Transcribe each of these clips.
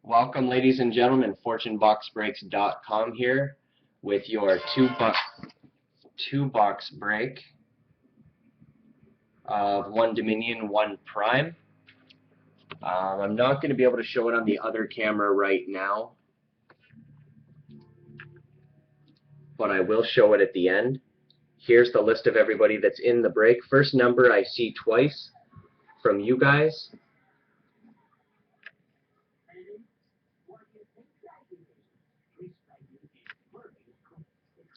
Welcome, ladies and gentlemen. FortuneBoxBreaks.com here with your two box break of one Dominion, one Prime. I'm not going to be able to show it on the other camera right now, but I will show it at the end. Here's the list of everybody that's in the break. First number I see twice from you guys.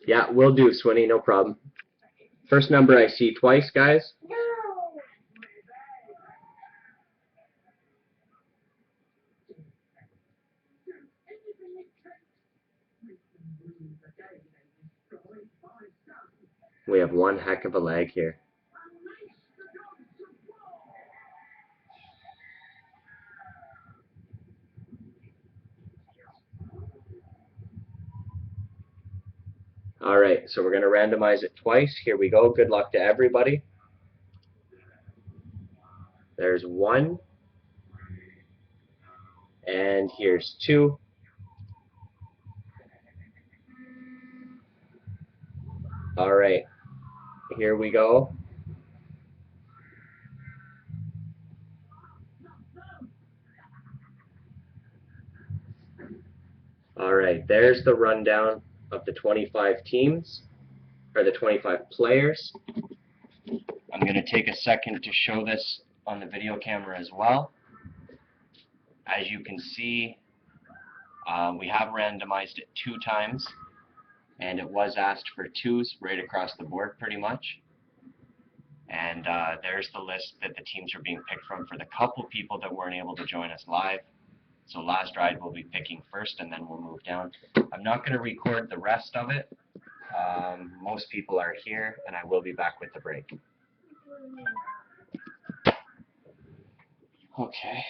Yeah, will do, Swinny, no problem. First number I see twice, guys. We have one heck of a lag here. Alright, so we're going to randomize it twice. Here we go. Good luck to everybody. There's 1. And here's 2. Alright, here we go. Alright, there's the rundown of the 25 teams, or the 25 players. I'm going to take a second to show this on the video camera as well. As you can see, we have randomized it 2 times, and it was asked for 2s right across the board pretty much. And there's the list that the teams are being picked from for the couple people that weren't able to join us live. So last ride we'll be picking first, and then we'll move down. I'm not going to record the rest of it. Most people are here, and I will be back with the break. Okay.